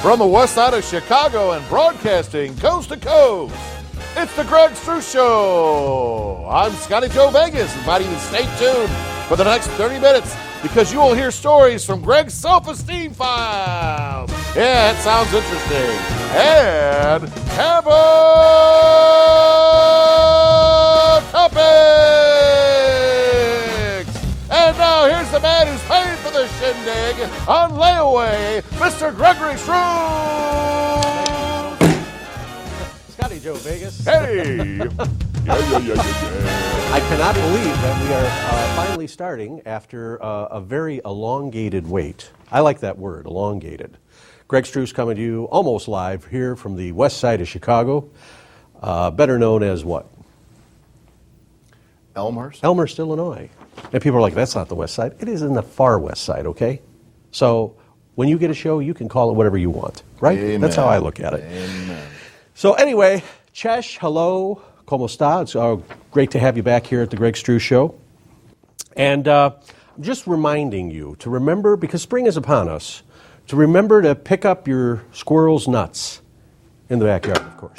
From the west side of Chicago and broadcasting coast to coast, it's the Greg Struss Show. I'm Scotty Joe Vegas, inviting you to stay tuned for the next 30 minutes because you will hear stories from Greg's Self-Esteem files. Yeah, it sounds interesting. And have a topics. And now here's the man who's paid for the shindig on layaway, Mr. Gregory Struss. Scotty Joe Vegas. Hey. I cannot believe that we are finally starting after a very elongated wait. I like that word, elongated. Greg Struss coming to you almost live here from the west side of Chicago, better known as what? Elmhurst? Elmhurst, Illinois. And people are like, that's not the west side. It is in the far west side, okay? So when you get a show, you can call it whatever you want, right? Amen. That's how I look at it. Amen. So anyway, Chesh, hello, como esta? It's great to have you back here at the Greg Struss Show. And I'm just reminding you to remember, because spring is upon us, to remember to pick up your squirrel's nuts in the backyard, of course.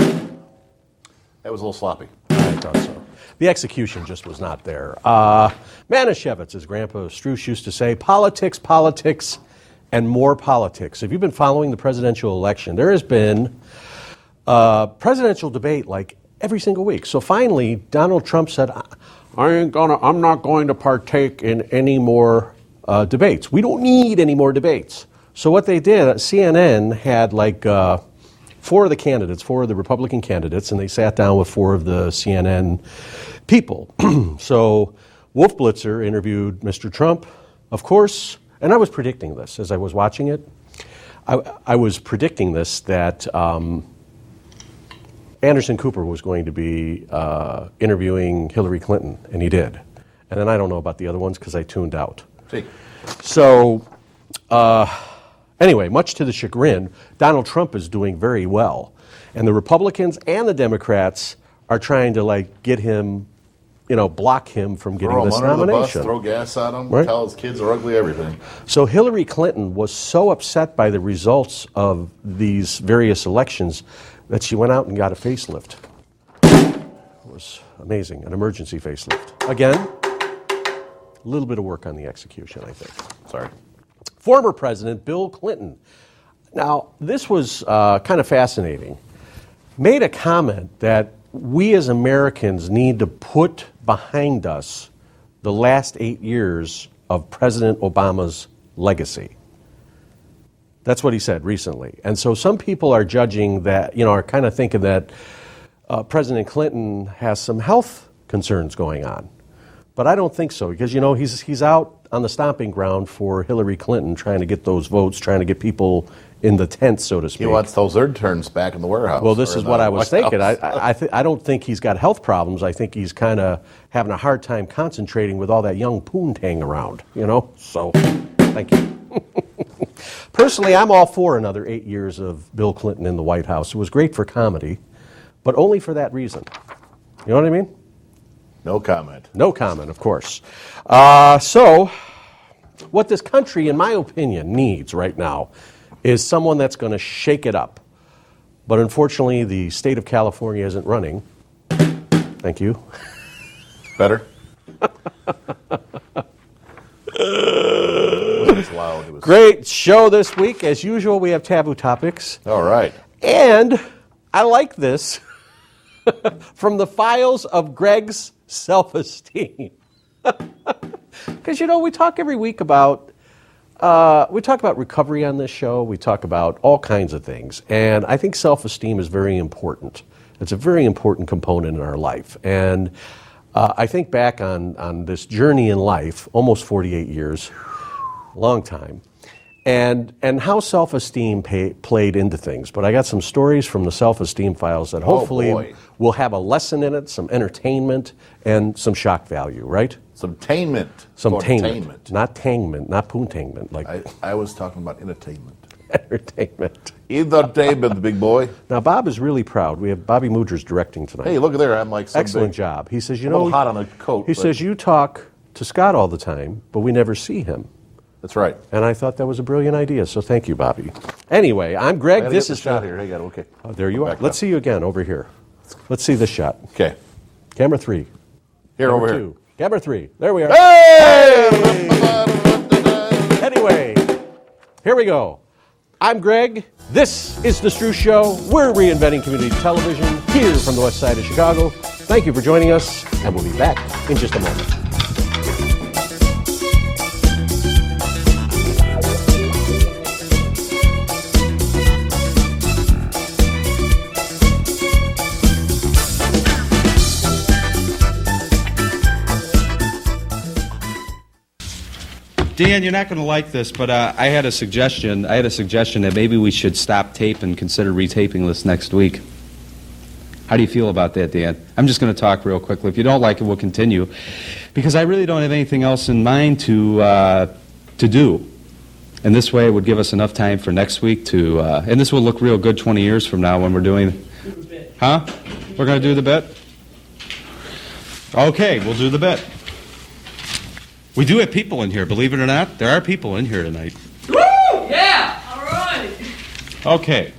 That was a little sloppy. I thought so. The execution just was not there. Manischewitz, as Grandpa Struss used to say, politics, politics, and more politics. If you've been following the presidential election, there has been presidential debate like every single week. So finally, Donald Trump said, I'm not going to partake in any more debates. We don't need any more debates. So what they did, CNN had like four of the Republican candidates, and they sat down with four of the CNN people. So Wolf Blitzer interviewed Mr. Trump, of course, and I was predicting this as I was watching it. I was predicting this, that Anderson Cooper was going to be interviewing Hillary Clinton, and he did. And then I don't know about the other ones because I tuned out. See. So anyway, much to the chagrin, Donald Trump is doing very well. And the Republicans and the Democrats are trying to get him, block him from getting this nomination. Throw him under the bus, throw gas at him, right? Tell his kids are ugly, everything. So Hillary Clinton was so upset by the results of these various elections that she went out and got a facelift. It was amazing, an emergency facelift. Again, a little bit of work on the execution, I think. Sorry. Former President Bill Clinton. Now, this was kind of fascinating. Made a comment that we as Americans need to put behind us the last 8 years of President Obama's legacy. That's what he said recently. And so some people are judging that, are kind of thinking that President Clinton has some health concerns going on. But I don't think so, because, he's out on the stomping ground for Hillary Clinton, trying to get those votes, trying to get people in the tent, so to speak. He wants those interns back in the warehouse. Well, this is what I was thinking. I don't think he's got health problems. I think he's kind of having a hard time concentrating with all that young poontang around, So, thank you. Personally, I'm all for another 8 years of Bill Clinton in the White House. It was great for comedy, but only for that reason. You know what I mean? No comment. No comment, of course. So, what this country, in my opinion, needs right now is someone that's going to shake it up. But unfortunately, the state of California isn't running. Thank you. Better? It was loud. It was... Great show this week. As usual, we have taboo topics. All right. And I like this from the files of Greg's Self-Esteem. Because, we talk every week about recovery on this show. We talk about all kinds of things. And I think self-esteem is very important. It's a very important component in our life. And I think back on this journey in life, almost 48 years, long time, and how self-esteem played into things. But I got some stories from the self-esteem files that hopefully will have a lesson in it, some entertainment, and some shock value, right? Some tainment. Not tangment, not poontangment. I was talking about entertainment. Entertainment. Entertainment, big boy. Now, Bob is really proud. We have Bobby Moodgers directing tonight. Hey, look at there. I'm like some excellent big, job. He says, a little hot on a coat. He says, you talk to Scott all the time, but we never see him. That's right. And I thought that was a brilliant idea, so thank you, Bobby. Anyway, I'm Greg. This is shot here. Hey, got okay. Oh, there you are. Let's see you again over here. Let's see this shot. Okay. Camera 3. Here, over Camera 2. Camera 3. There we are. Hey! Anyway, here we go. I'm Greg. This is The Struss Show. We're reinventing community television here from the west side of Chicago. Thank you for joining us, and we'll be back in just a moment. Dan, you're not going to like this, but I had a suggestion. I had a suggestion that maybe we should stop tape and consider retaping this next week. How do you feel about that, Dan? I'm just going to talk real quickly. If you don't like it, we'll continue, because I really don't have anything else in mind to do. And this way, it would give us enough time for next week to. And this will look real good 20 years from now when we're doing. Huh? We're going to do the bit. Okay, we'll do the bit. We do have people in here, believe it or not. There are people in here tonight. Woo! Yeah! All right! Okay.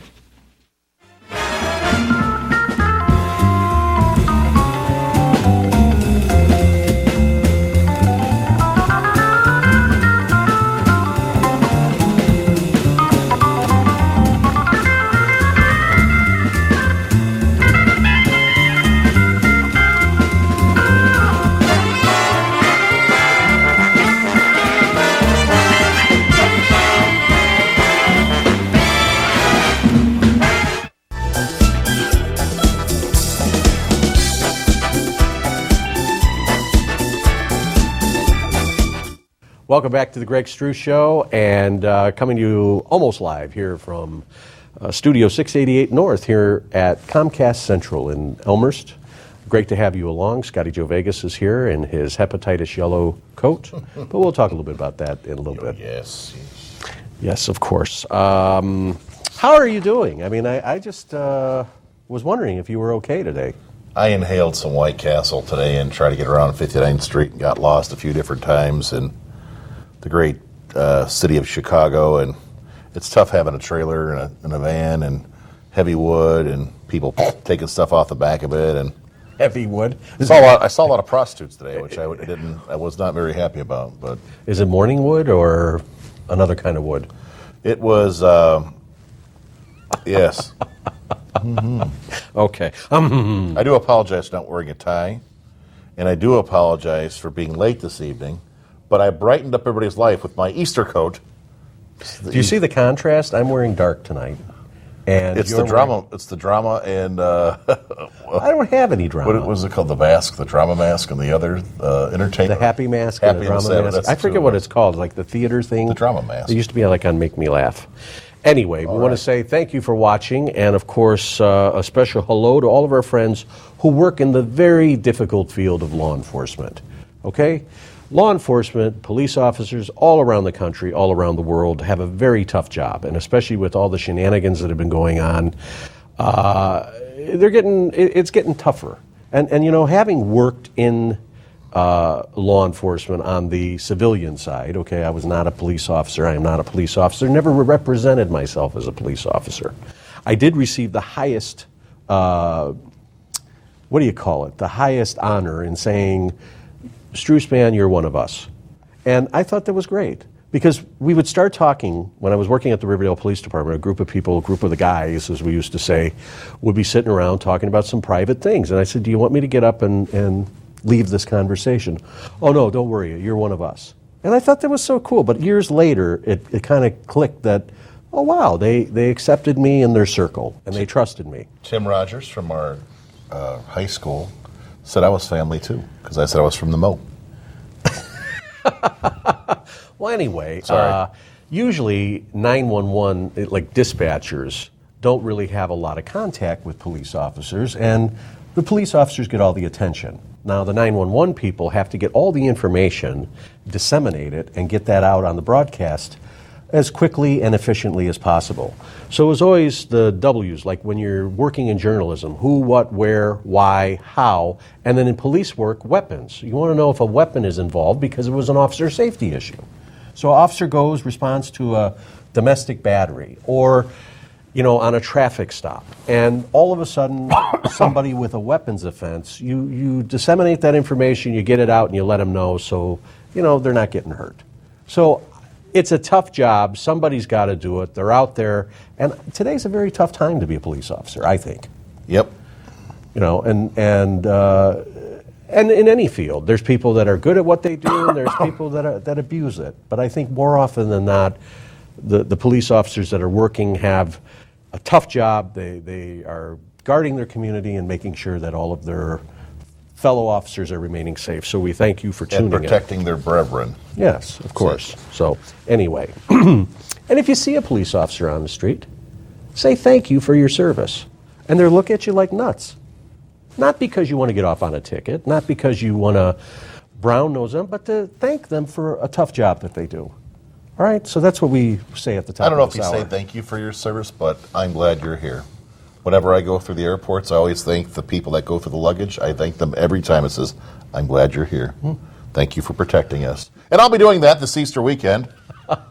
Welcome back to the Greg Struss Show, and coming to you almost live here from Studio 688 North here at Comcast Central in Elmhurst. Great to have you along. Scotty Joe Vegas is here in his hepatitis yellow coat, but we'll talk a little bit about that in a little bit. Yes. Yes, of course. How are you doing? I mean, I just was wondering if you were okay today. I inhaled some White Castle today and tried to get around 59th Street and got lost a few different times in the great city of Chicago. And it's tough having a trailer and a van and heavy wood and people taking stuff off the back of it. And Heavy wood? I saw a lot of prostitutes today, which I was not very happy about. But Is it morning wood or another kind of wood? it was, yes. Okay. I do apologize for not wearing a tie, and I do apologize for being late this evening, but I brightened up everybody's life with my Easter coat. Do you see the contrast? I'm wearing dark tonight. And It's you're the drama. It's the drama, and I don't have any drama. what was it called? The mask, the drama mask, and the other entertainment. The happy mask Happy and the drama and the mask. that's I the forget two what of it's called, like the theater thing. The drama mask. It used to be like on Make Me Laugh. Anyway, we want to say thank you for watching, and of course, a special hello to all of our friends who work in the very difficult field of law enforcement. Okay? Law enforcement, police officers all around the country, all around the world, have a very tough job, and especially with all the shenanigans that have been going on, it's getting tougher. And you know, having worked in law enforcement on the civilian side, okay, I was not a police officer, I am not a police officer, never represented myself as a police officer. I did receive the highest, what do you call it, the highest honor in saying, Struss, man, you're one of us. And I thought that was great, because we would start talking, when I was working at the Riverdale Police Department, a group of people, a group of the guys, as we used to say, would be sitting around talking about some private things. And I said, do you want me to get up and leave this conversation? Oh, no, don't worry, you're one of us. And I thought that was so cool. But years later, it kind of clicked that, oh, wow, they accepted me in their circle, and they trusted me. Tim Rogers from our high school said I was family too, because I said I was from the Mo. Well, anyway, Sorry. usually 911, like dispatchers, don't really have a lot of contact with police officers, and the police officers get all the attention. Now, the 911 people have to get all the information, disseminate it, and get that out on the broadcast as quickly and efficiently as possible. So it was always the W's, like when you're working in journalism, who, what, where, why, how, and then in police work, weapons. You want to know if a weapon is involved because it was an officer safety issue. So officer goes, responds to a domestic battery, or on a traffic stop, and all of a sudden, somebody with a weapons offense, you disseminate that information, you get it out, and you let them know, so they're not getting hurt. So it's a tough job. Somebody's got to do it. They're out there, and today's a very tough time to be a police officer, I think. Yep. And in any field, there's people that are good at what they do, and there's people that abuse it. But I think more often than not, the police officers that are working have a tough job. They are guarding their community and making sure that all of their fellow officers are remaining safe. So we thank you for tuning in. And protecting their brethren. Yes, of course. So anyway, and if you see a police officer on the street, say thank you for your service. And they'll look at you like nuts. Not because you want to get off on a ticket, not because you want to brown nose them, but to thank them for a tough job that they do. All right, so that's what we say at the top. I don't know of if you this hour. say thank you for your service, but I'm glad you're here. Whenever I go through the airports, I always thank the people that go through the luggage. I thank them every time. It says, I'm glad you're here. Thank you for protecting us. And I'll be doing that this Easter weekend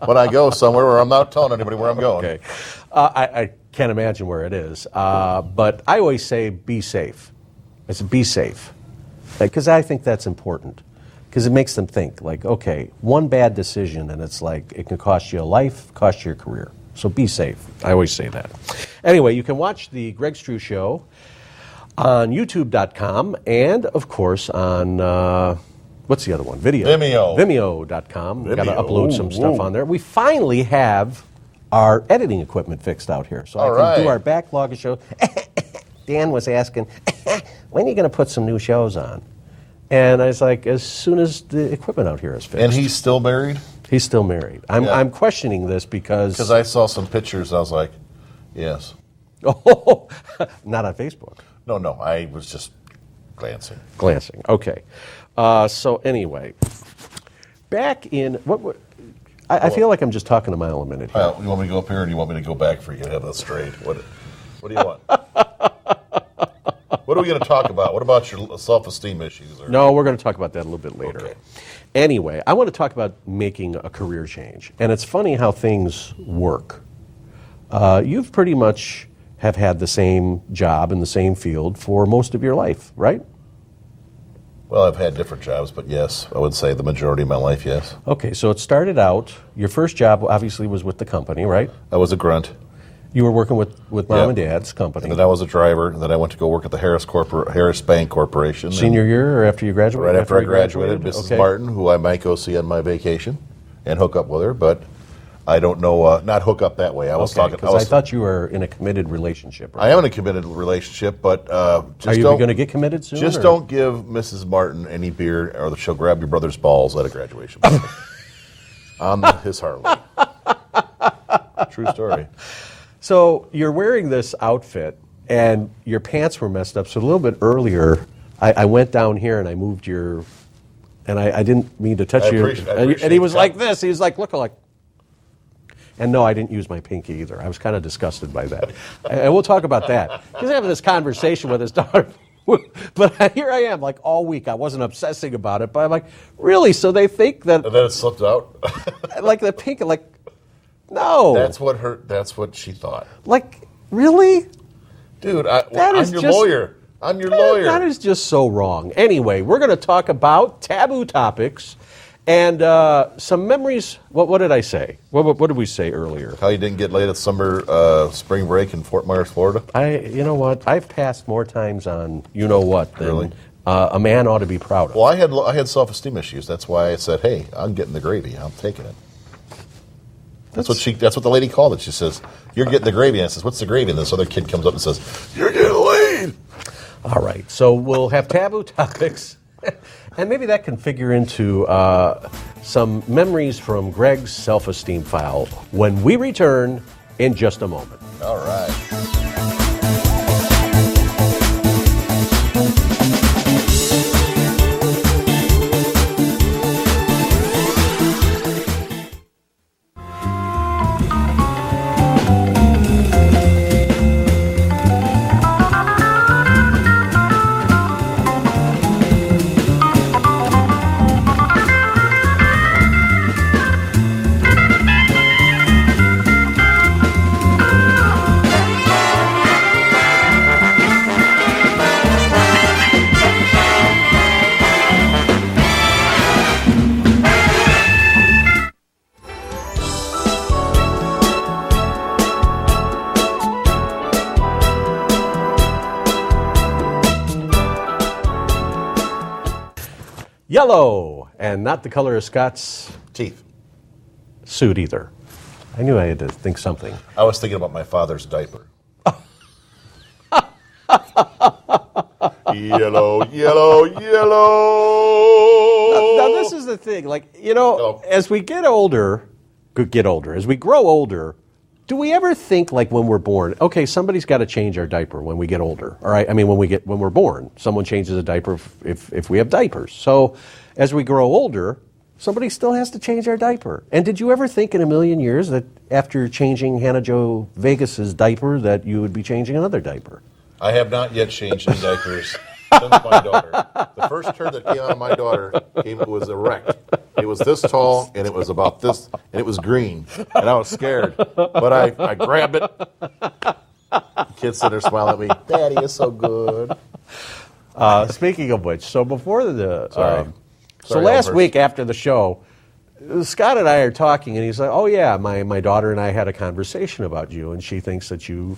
when I go somewhere where I'm not telling anybody where I'm going. Okay. I can't imagine where it is. But I always say be safe. I said be safe. Because I think that's important. Because it makes them think, like, okay, one bad decision and it's like it can cost you a life, cost you your career. So be safe. I always say that. Anyway, you can watch the Greg Struss Show on YouTube.com and, of course, on, what's the other one? Vimeo. Vimeo.com. We've got to Vimeo. upload some stuff on there. We finally have our editing equipment fixed out here. So I can do our backlog of shows. Dan was asking, when are you going to put some new shows on? And I was like, as soon as the equipment out here is fixed. And he's still married? He's still married. I'm questioning this because I saw some pictures. I was like, yes. Oh, not on Facebook. No, I was just glancing. Okay. So anyway, back in I feel like I'm just talking a mile a minute here. You want me to go up here, or do you want me to go back for you to have that straight? What do you want? What are we going to talk about? What about your self-esteem issues? No, we're going to talk about that a little bit later. Okay. Anyway, I want to talk about making a career change. And it's funny how things work. You've pretty much have had the same job in the same field for most of your life, right? Well, I've had different jobs, but yes, I would say the majority of my life, yes. Okay, so it started out, your first job obviously was with the company, right? I was a grunt. You were working with mom and dad's company. And then I was a driver, and then I went to go work at the Harris Bank Corporation. Senior year or after you graduated? Right after I graduated, Mrs. Martin, who I might go see on my vacation and hook up with her, but I don't know, not hook up that way. I thought you were in a committed relationship. Right? I am in a committed relationship, but are you going to get committed soon? Just don't give Mrs. Martin any beer, or she'll grab your brother's balls at a graduation party on his Harley. True story. So you're wearing this outfit, and your pants were messed up. So a little bit earlier, I went down here and I moved your, and I didn't mean to touch you. And he was like this. He was like, look, like. And no, I didn't use my pinky either. I was kind of disgusted by that. And we'll talk about that. He's having this conversation with his daughter. But here I am, like all week. I wasn't obsessing about it, but I'm like, really? So they think that. And then it slipped out? Like the pink, like, no. That's what she thought. Like, really? Dude, I'm your lawyer. I'm your lawyer. That is just so wrong. Anyway, we're going to talk about taboo topics and some memories. What did I say? What did we say earlier? How you didn't get laid at spring break in Fort Myers, Florida? You know what? I've passed more times on you know what than a man ought to be proud of. Well, I had self-esteem issues. That's why I said, hey, I'm getting the gravy. I'm taking it. That's what the lady called it. She says, you're getting the gravy. And I says, what's the gravy? And this other kid comes up and says, you're getting laid. All right. So we'll have taboo topics. And maybe that can figure into some memories from Greg's self-esteem file when we return in just a moment. All right. Yellow, and not the color of Scott's Teeth. suit either. I knew I had to think something. I was thinking about my father's diaper. Yellow, yellow, yellow. Now, this is the thing. As we get older, as we grow older, do we ever think, like, when we're born, okay, somebody's got to change our diaper when we get older, all right? I mean, when we're born, someone changes a diaper if we have diapers. So as we grow older, somebody still has to change our diaper. And did you ever think in a million years that after changing Hannah Jo Vegas's diaper that you would be changing another diaper? I have not yet changed any diapers since my daughter. The first turd that came out of my daughter it was erect. It was this tall, and it was about this, and it was green. And I was scared. But I grabbed it. The kids sit there smiling at me. Daddy is so good. Speaking of which, so before the... Sorry. So last week after the show, Scott and I are talking, and he's like, oh, yeah, my daughter and I had a conversation about you, and she thinks that you...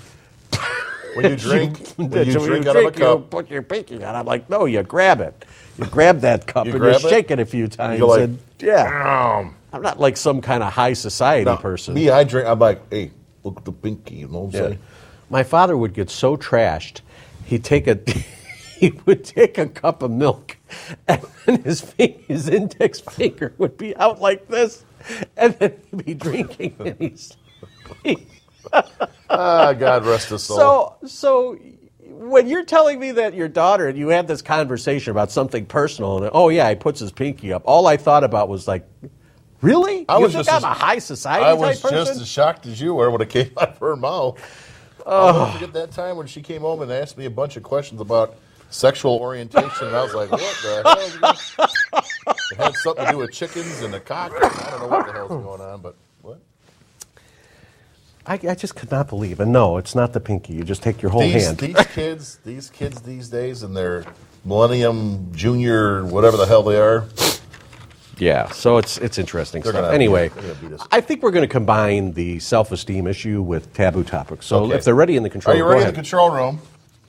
When you drink, out of a cup. You put your pinky out. I'm like, no, you grab it. You grab that cup and you shake it a few times. You're like, yeah. I'm not like some kind of high society person. Me, I drink. I'm like, hey, look at the pinky. You know what I'm saying? My father would get so trashed, he would take a cup of milk, and then his index finger would be out like this, and then he'd be drinking, and he's... God rest his soul. So when you're telling me that your daughter and you had this conversation about something personal, and oh yeah, he puts his pinky up, all I thought about was like, really? I'm a high society type person? I was just as shocked as you were when it came out of her mouth. I'll never forget that time when she came home and asked me a bunch of questions about sexual orientation, and I was like, what the hell? It had something to do with chickens and a cock. I don't know what the hell's going on, but what? I just could not believe. And no, it's not the pinky. You just take your whole hand. These kids these days and their Millennium Junior, whatever the hell they are. Yeah, so it's interesting stuff. Anyway, I think we're going to combine the self-esteem issue with taboo topics. So if they're ready in the control room, are you ready in the control room?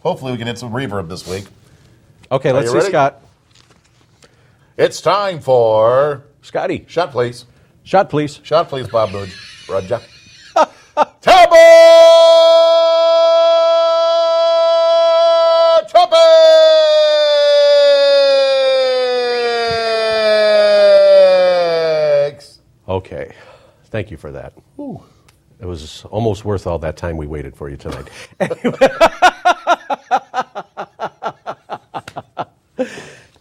Hopefully we can hit some reverb this week. Okay, let's see, Scott. It's time for... Scotty. Shot, please. Shot, please. Shot, please, Bob Budge. Roger. Taboo topics! Okay, thank you for that. Ooh. It was almost worth all that time we waited for you tonight.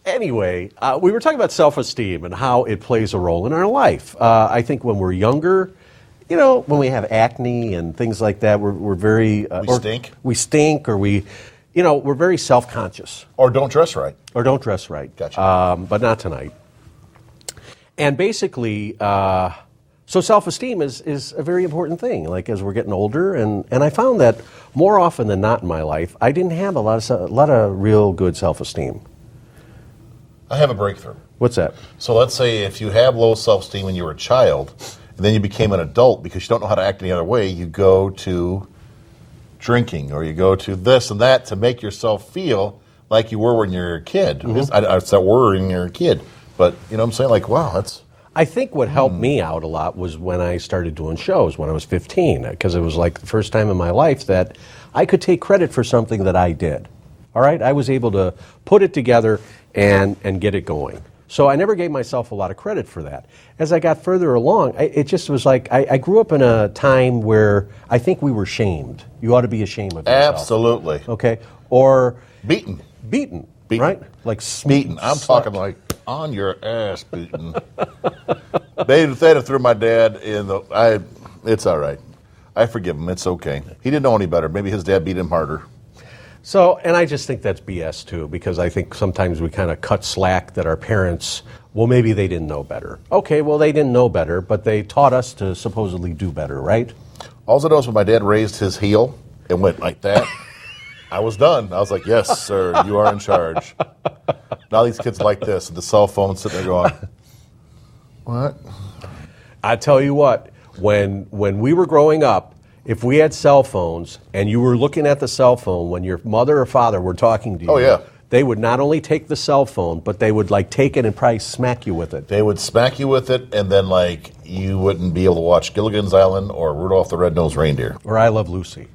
Anyway, we were talking about self-esteem and how it plays a role in our life. I think when we're younger, you know, when we have acne and things like that, we're very... We stink, or we're very self-conscious. Or don't dress right. Gotcha. But not tonight. And basically, so self-esteem is a very important thing, like as we're getting older. And I found that more often than not in my life, I didn't have a lot of real good self-esteem. I have a breakthrough. What's that? So let's say if you have low self-esteem when you were a child... and then you became an adult because you don't know how to act any other way, you go to drinking or you go to this and that to make yourself feel like you were when you were a kid. Mm-hmm. It's that word when you're a kid. But, you know what I'm saying? Like, wow, that's... I think what helped me out a lot was when I started doing shows when I was 15, because it was like the first time in my life that I could take credit for something that I did. All right? I was able to put it together and get it going. So I never gave myself a lot of credit for that. As I got further along, it just was like, I grew up in a time where I think we were shamed. You ought to be ashamed of yourself. Absolutely. Okay? Or... Beaten. Right? Like beaten. I'm talking like on your ass beaten. They'd have threw my dad in the... It's all right. I forgive him. It's okay. He didn't know any better. Maybe his dad beat him harder. So, and I just think that's BS too, because I think sometimes we kind of cut slack that our parents, well, maybe they didn't know better. Okay, well, they didn't know better, but they taught us to supposedly do better, right? All I know is when my dad raised his heel and went like that, I was done. I was like, yes, sir, you are in charge. Now these kids like this, and the cell phone sitting there going, what? I tell you what, when we were growing up, if we had cell phones and you were looking at the cell phone when your mother or father were talking to you, they would not only take the cell phone, but they would like take it and probably smack you with it. They would smack you with it, and then like you wouldn't be able to watch Gilligan's Island or Rudolph the Red-Nosed Reindeer. Or I Love Lucy.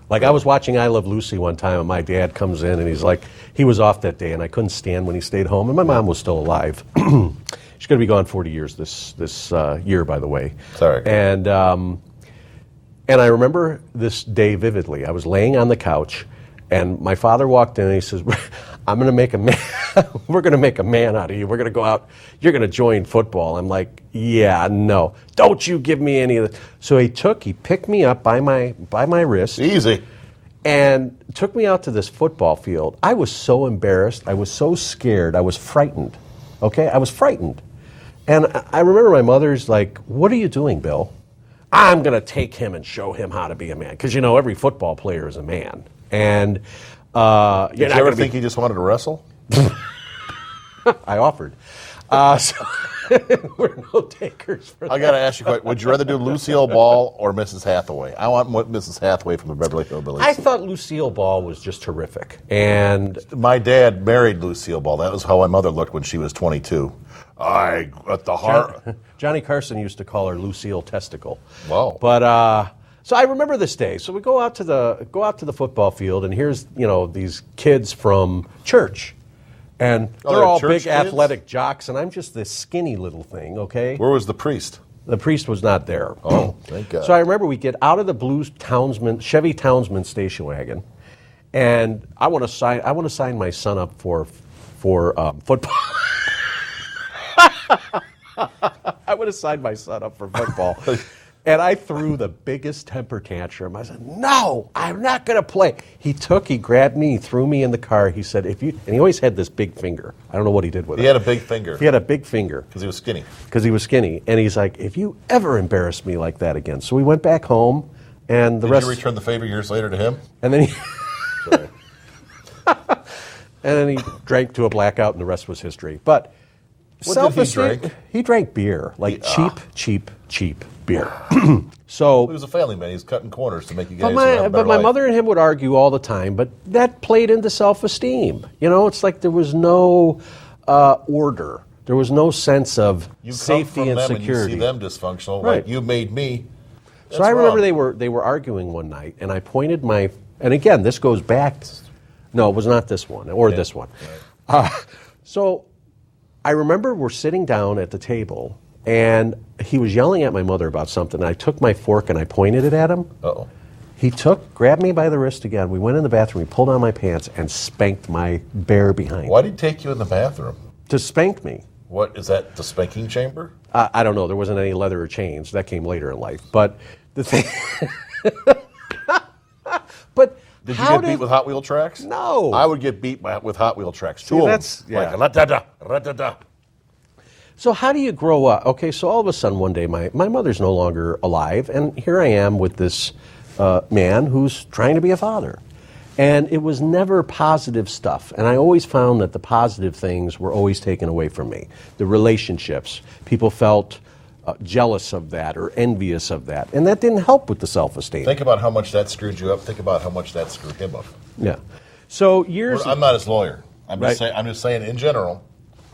Like I was watching I Love Lucy one time, and my dad comes in, and he's like, he was off that day, and I couldn't stand when he stayed home, and my mom was still alive. She's going to be gone 40 years this year, by the way. Sorry. And I remember this day vividly. I was laying on the couch, and my father walked in, and he says, I'm going to make a man. We're going to make a man out of you. We're going to go out. You're going to join football. I'm like, yeah, no. Don't you give me any of this. So he picked me up by my wrist. Easy. And took me out to this football field. I was so embarrassed. I was so scared. I was frightened. Okay? I was frightened. And I remember my mother's like, what are you doing, Bill? I'm going to take him and show him how to be a man. Because, you know, every football player is a man. And did you ever think he just wanted to wrestle? I offered. So we're no takers for that. I got to ask you a question. Would you rather do Lucille Ball or Mrs. Hathaway? I want Mrs. Hathaway from the Beverly Hillbillies. I thought Lucille Ball was just terrific. And my dad married Lucille Ball. That was how my mother looked when she was 22. At the heart. Johnny Carson used to call her Lucille Testicle. Wow. But so I remember this day. So we go out to the football field, and here's these kids from church, and they're all big kids? athletic jocks, and I'm just this skinny little thing. Okay. Where was the priest? The priest was not there. Oh, thank God. So I remember we get out of the Chevy Townsman station wagon, and I want to sign my son up for football. I would have signed my son up for football. And I threw the biggest temper tantrum. I said, no, I'm not going to play. He grabbed me, he threw me in the car. He said, and he always had this big finger. I don't know what he did with it. He had a big finger. He had a big finger. Because he was skinny. And he's like, if you ever embarrass me like that again. So we went back home, and the rest. Did you return the favor years later to him? And then he. Sorry. And then he drank to a blackout, and the rest was history. But what did he drink? He drank beer, like cheap beer. So he was a family man. He was cutting corners to make you guys have a better But my life. mother and him would argue all the time. But that played into self-esteem. It's like there was no order. There was no sense of safety and security. And you see them dysfunctional, Right. like you made me. So I remember they were arguing one night, and I pointed and again, this goes back. No, it was not this one or this one. Right. So I remember we're sitting down at the table, and he was yelling at my mother about something. I took my fork and I pointed it at him. Uh-oh. He grabbed me by the wrist again. We went in the bathroom. He pulled on my pants and spanked my bare behind. Why did he take you in the bathroom? To spank me. What is that? The spanking chamber? I don't know. There wasn't any leather or chains. That came later in life. But the thing. But did you get beat with Hot Wheel tracks? No. I would get beat with Hot Wheel tracks. See, that's like ra-da-da. So how do you grow up? Okay, so all of a sudden one day my mother's no longer alive, and here I am with this man who's trying to be a father. And it was never positive stuff. And I always found that the positive things were always taken away from me. The relationships. People felt jealous of that or envious of that. And that didn't help with the self-esteem. Think about how much that screwed you up. Think about how much that screwed him up. Yeah. So I'm not his lawyer. I'm just saying in general.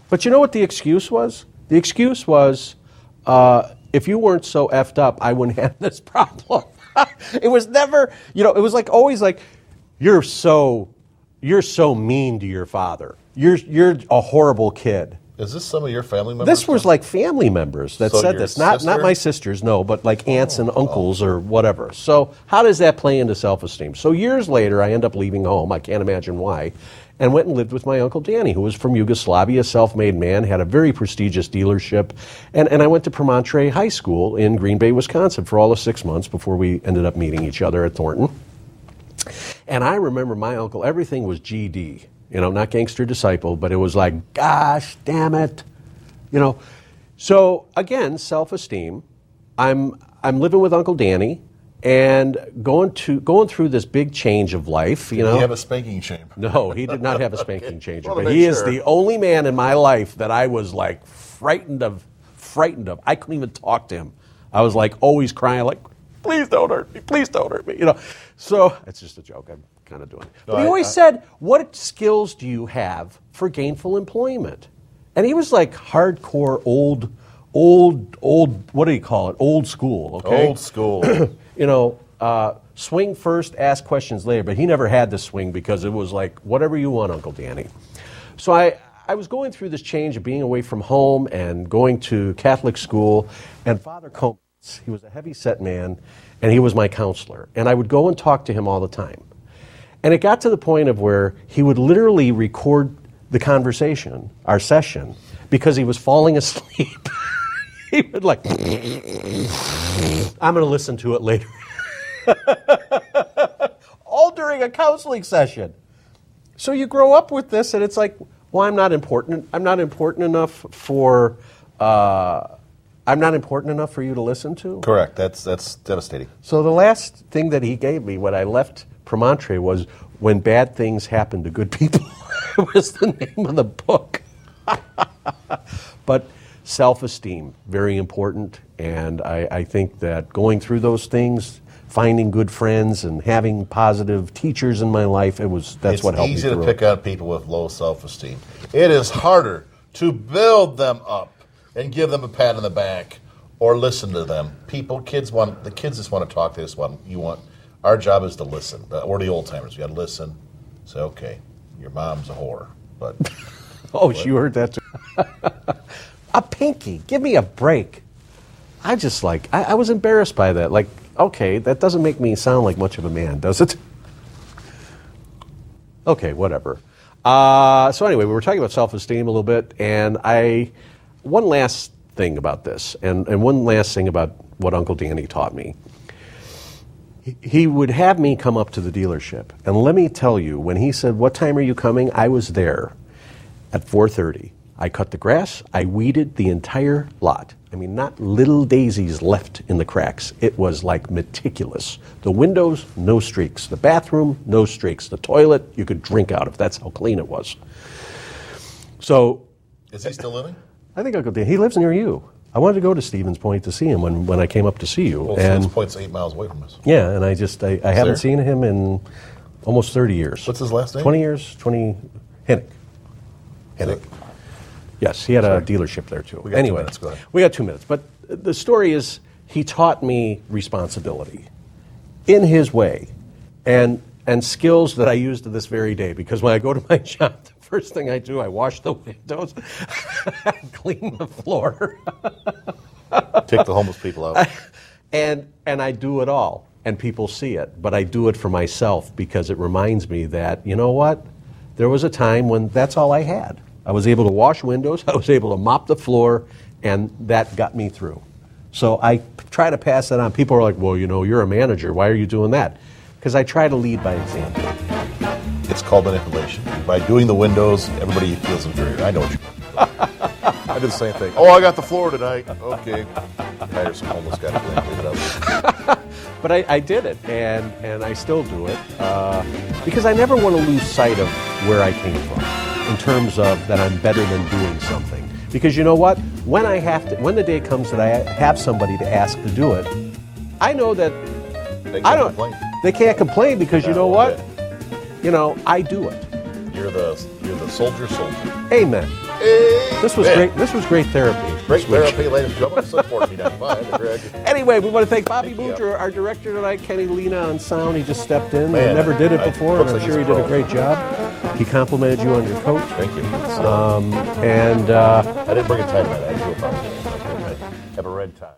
But you know what the excuse was? The excuse was, if you weren't so effed up, I wouldn't have this problem. It was never, it was like always like, you're so mean to your father. You're a horrible kid. Is this some of your family members? This was like family members that said this. Not my sisters, no, but like aunts and uncles or whatever. So how does that play into self-esteem? So years later, I end up leaving home. I can't imagine why. And went and lived with my Uncle Danny, who was from Yugoslavia, self-made man, had a very prestigious dealership. And I went to Promontory High School in Green Bay, Wisconsin for all of 6 months before we ended up meeting each other at Thornton. And I remember my uncle, everything was GD, not gangster disciple, but it was like, gosh, damn it, So again, self-esteem. I'm living with Uncle Danny and going through this big change of life. Did he have a spanking chamber? No, he did not have a spanking chamber. But he is the only man in my life that I was like frightened of. I couldn't even talk to him. I was like always crying, like, please don't hurt me. Please don't hurt me. So it's just a joke. I'm kind of doing it. No, But he always said, what skills do you have for gainful employment? And he was like hardcore old, what do you call it? Old school, okay? Old school. Swing first, ask questions later. But he never had to swing because it was like, whatever you want, Uncle Danny. So I was going through this change of being away from home and going to Catholic school, and Father Combs, he was a heavy-set man, and he was my counselor. And I would go and talk to him all the time. And it got to the point of where he would literally record the conversation, our session, because he was falling asleep. He would like, I'm going to listen to it later. All during a counseling session. So you grow up with this, and it's like, well, I'm not important enough for you to listen to. Correct. That's devastating. So the last thing that he gave me when I left Promontory was When Bad Things Happen to Good People. It was the name of the book. But self-esteem, very important, and I think that going through those things, finding good friends and having positive teachers in my life, that's what helped me through. It's easy to pick on people with low self-esteem. It is harder to build them up and give them a pat on the back or listen to them. The kids just want to talk. They just want, our job is to listen. We're the old timers. We got to listen. Say, okay, your mom's a whore, but. Oh, you heard that too. A pinky, give me a break. I was embarrassed by that. Like, okay, that doesn't make me sound like much of a man, does it? Okay, whatever. So anyway, we were talking about self-esteem a little bit, and one last thing about this, and one last thing about what Uncle Danny taught me. He would have me come up to the dealership, and let me tell you, when he said, "What time are you coming?" I was there at 4:30. I cut the grass. I weeded the entire lot. I mean, not little daisies left in the cracks. It was like meticulous. The windows, no streaks. The bathroom, no streaks. The toilet, you could drink out of. That's how clean it was. So, Is he still living? I think Uncle Dan, he lives near you. I wanted to go to Stevens Point to see him when I came up to see you. Well, Stevens Point's 8 miles away from us. Yeah, and I haven't seen him in almost 30 years. What's his last name? 20 years, Hinnick. Yes, he had a dealership there too. We got 2 minutes, go ahead. We got 2 minutes. But the story is, he taught me responsibility in his way, and skills that I use to this very day. Because when I go to my job, the first thing I do, I wash the windows, clean the floor. Take the homeless people out. And I do it all, and people see it. But I do it for myself because it reminds me that, you know what? There was a time when that's all I had. I was able to wash windows, I was able to mop the floor, and that got me through. So I try to pass that on. People are like, well, you're a manager. Why are you doing that? Because I try to lead by example. It's called manipulation. By doing the windows, everybody feels inferior. I know what you mean. I did the same thing. Oh, I got the floor tonight. Okay. Hire some homeless guy to clean it up. But I did it, and I still do it, because I never want to lose sight of where I came from, in terms of that I'm better than doing something. Because you know what? When the day comes that I have somebody to ask to do it, I know that they can't complain because you know what? I do it. You're the soldier. Amen. Amen. This was great. This was great therapy. Great therapy, ladies and gentlemen. Support me down by Greg. Anyway, we want to thank Bobby Booter, our director tonight, Kenny Lena on sound. He just stepped in. Man, I never did it before, and I'm like sure he did a great job. He complimented you on your coat. Thank you. And I didn't bring a tie tonight. I do apologize. Have a red tie.